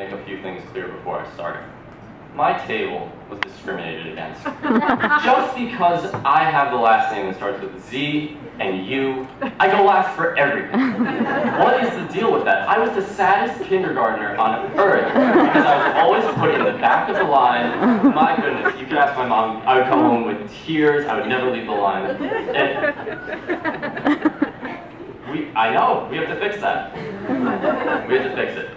make a few things clear before I start. My table was discriminated against. Just because I have the last name that starts with Z and U, I go last for everything. What is the deal with that? I was the saddest kindergartner on earth because I was always put in the back of the line. My goodness, you could ask my mom, I would come home with tears, I would never leave the line. I know, we have to fix that. We have to fix it.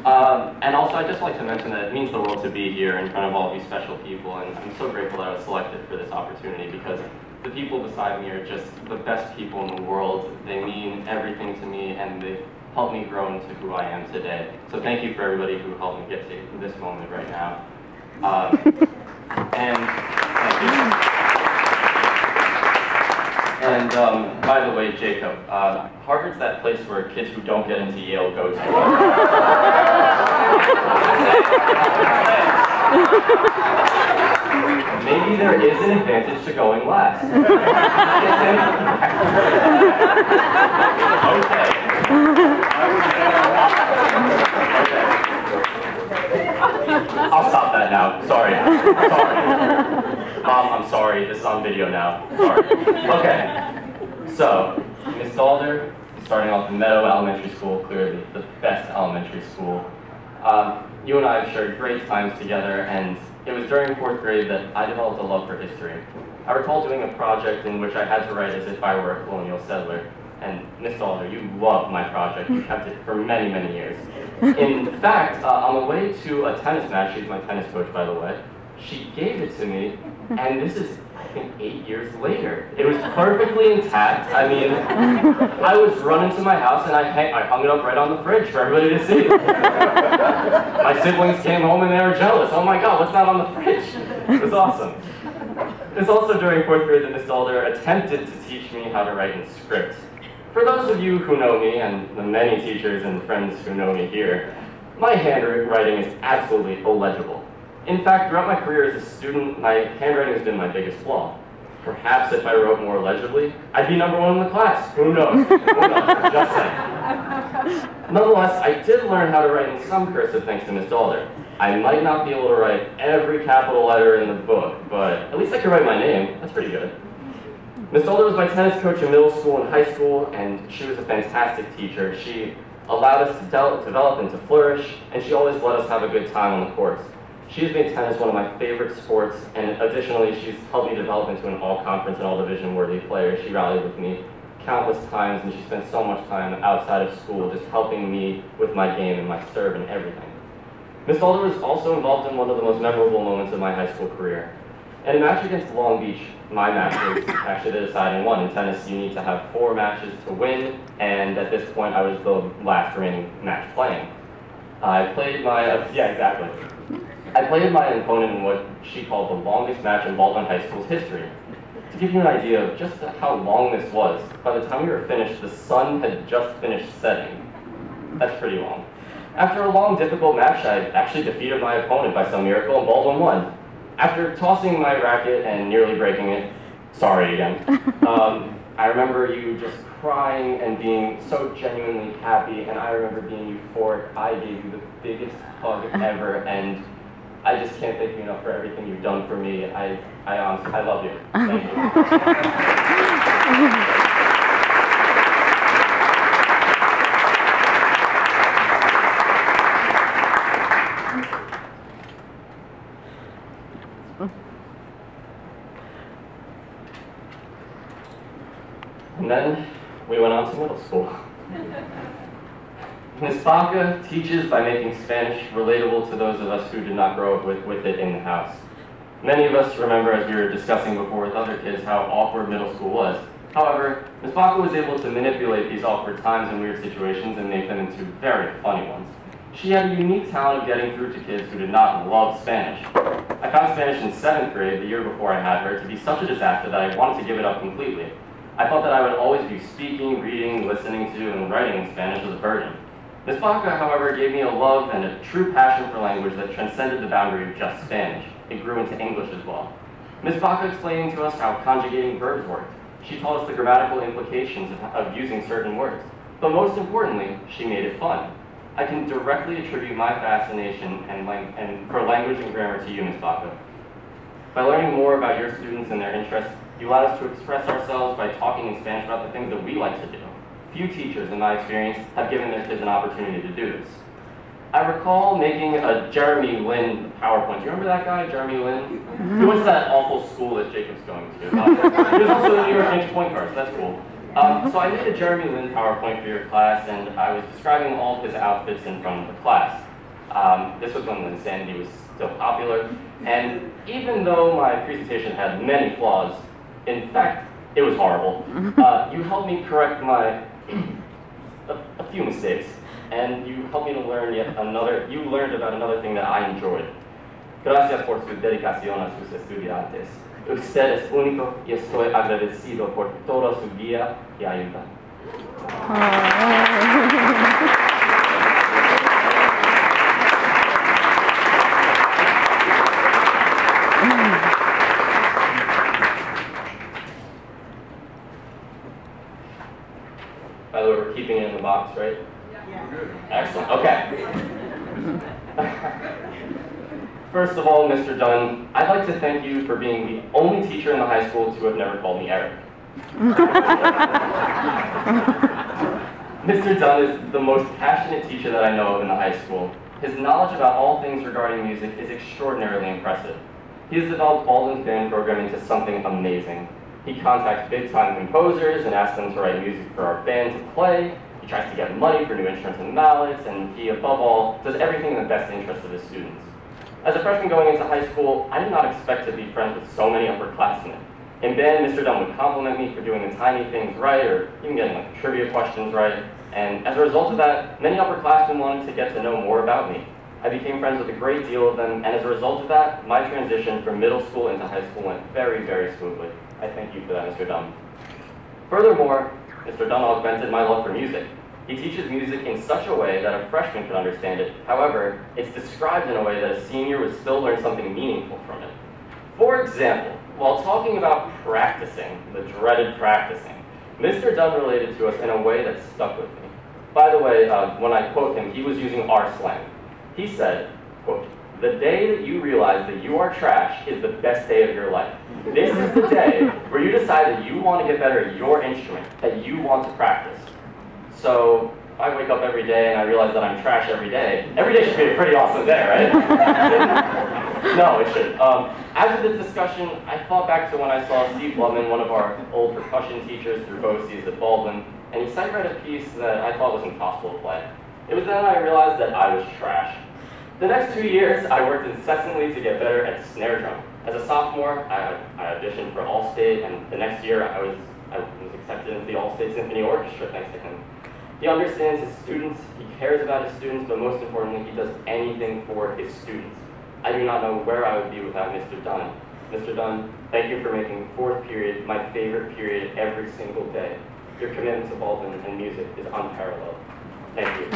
And also, I'd just like to mention that it means the world to be here in front of all these special people, and I'm so grateful that I was selected for this opportunity because the people beside me are just the best people in the world. They mean everything to me, and they've helped me grow into who I am today. So thank you for everybody who helped me get to this moment right now. And thank you. And by the way, Jacob, Harvard's that place where kids who don't get into Yale go to. Maybe there is an advantage to going last. Okay. I'll stop that now. Sorry. Sorry. Mom, I'm sorry. This is on video now. Sorry. Okay. So, Miss Alder, starting off in Meadow Elementary School, clearly the best elementary school. You and I have shared great times together, and it was during 4th grade that I developed a love for history. I recall doing a project in which I had to write as if I were a colonial settler. And Miss Alder, you loved my project. You kept it for many, many years. In fact, on the way to a tennis match, she's my tennis coach, by the way, she gave it to me, and this is, I think, 8 years later. It was perfectly intact. I mean, I was running to my house, and I hung it up right on the fridge for everybody to see. My siblings came home, and they were jealous. Oh my God, what's that on the fridge? It was awesome. It was also during 4th grade that Miss Alder attempted to teach me how to write in script. For those of you who know me, and the many teachers and friends who know me here, my handwriting is absolutely illegible. In fact, throughout my career as a student, my handwriting has been my biggest flaw. Perhaps if I wrote more legibly, I'd be #1 in the class. Who knows? Who knows? Just saying. Nonetheless, I did learn how to write in some cursive thanks to Miss Alder. I might not be able to write every capital letter in the book, but at least I can write my name. That's pretty good. Miss Alder was my tennis coach in middle school and high school, and she was a fantastic teacher. She allowed us to develop and to flourish, and she always let us have a good time on the courts. She's made tennis one of my favorite sports, and additionally, she's helped me develop into an all-conference and all-division worthy player. She rallied with me countless times, and she spent so much time outside of school just helping me with my game and my serve and everything. Miss Alder was also involved in one of the most memorable moments of my high school career. In a match against Long Beach, my match was actually the deciding one. In tennis, you need to have 4 matches to win, and at this point, I was the last remaining match playing. I played my opponent in what she called the longest match in Baldwin High School's history. To give you an idea of just how long this was, by the time we were finished, the sun had just finished setting. That's pretty long. After a long, difficult match, I actually defeated my opponent by some miracle, and Baldwin won. After tossing my racket and nearly breaking it, sorry again, I remember you just crying and being so genuinely happy, and I remember being euphoric. I gave you the biggest hug ever, and I just can't thank you enough for everything you've done for me. I honestly, I love you. Thank you. And then we went on to middle school. Ms. Baca teaches by making Spanish relatable to those of us who did not grow up with it in the house. Many of us remember, as we were discussing before with other kids, how awkward middle school was. However, Ms. Baca was able to manipulate these awkward times and weird situations and make them into very funny ones. She had a unique talent of getting through to kids who did not love Spanish. I found Spanish in 7th grade, the year before I had her, to be such a disaster that I wanted to give it up completely. I thought that I would always be speaking, reading, listening to, and writing in Spanish as a burden. Ms. Baca, however, gave me a love and a true passion for language that transcended the boundary of just Spanish. It grew into English as well. Ms. Baca explained to us how conjugating verbs worked. She taught us the grammatical implications of using certain words. But most importantly, she made it fun. I can directly attribute my fascination and for language and grammar to you, Ms. Baca. By learning more about your students and their interests, you allowed us to express ourselves by talking in Spanish about the things that we like to do. Few teachers, in my experience, have given their kids an opportunity to do this. I recall making a Jeremy Lin PowerPoint. Do you remember that guy, Jeremy Lin? He went to that awful school that Jacob's going to. He was also the New York Knicks point guard, so that's cool. So I made a Jeremy Lin PowerPoint for your class, and I was describing all of his outfits in front of the class. This was when Insanity was still popular, and even though my presentation had many flaws, in fact, it was horrible, you helped me correct my a few mistakes, and you helped me to learn you learned about another thing that I enjoyed. Gracias por su dedicación a sus estudiantes. Usted es único y estoy agradecido por toda su guía y ayuda. By the way, we're keeping it in the box, right? Yeah. Excellent. Okay. First of all, Mr. Dunn, I'd like to thank you for being the only teacher in the high school to have never called me Eric. Mr. Dunn is the most passionate teacher that I know of in the high school. His knowledge about all things regarding music is extraordinarily impressive. He has developed Baldwin's band program into something amazing. He contacts big-time composers and asks them to write music for our band to play. He tries to get money for new instruments and mallets, and he, above all, does everything in the best interest of his students. As a freshman going into high school, I did not expect to be friends with so many upperclassmen. In band, Mr. Dunn would compliment me for doing the tiny things right, or even getting like trivia questions right. And as a result of that, many upperclassmen wanted to get to know more about me. I became friends with a great deal of them, and as a result of that, my transition from middle school into high school went very, very smoothly. I thank you for that, Mr. Dunn. Furthermore, Mr. Dunn augmented my love for music. He teaches music in such a way that a freshman could understand it. However, it's described in a way that a senior would still learn something meaningful from it. For example, while talking about practicing, the dreaded practicing, Mr. Dunn related to us in a way that stuck with me. By the way, when I quote him, he was using our slang. He said, quote, "The day that you realize that you are trash is the best day of your life. This is the day where you decide that you want to get better at your instrument, that you want to practice." So, if I wake up every day and I realize that I'm trash every day should be a pretty awesome day, right? No, it shouldn't. After this discussion, I thought back to when I saw Steve Blumman, one of our old percussion teachers through BOCES at Baldwin, and he sight read a piece that I thought was impossible to play. It was then I realized that I was trash. The next 2 years, I worked incessantly to get better at snare drum. As a sophomore, I auditioned for All-State, and the next year I was accepted into the All-State Symphony Orchestra thanks to him. He understands his students, he cares about his students, but most importantly, he does anything for his students. I do not know where I would be without Mr. Dunn. Mr. Dunn, thank you for making fourth period my favorite period every single day. Your commitment to Baldwin and music is unparalleled. Thank you.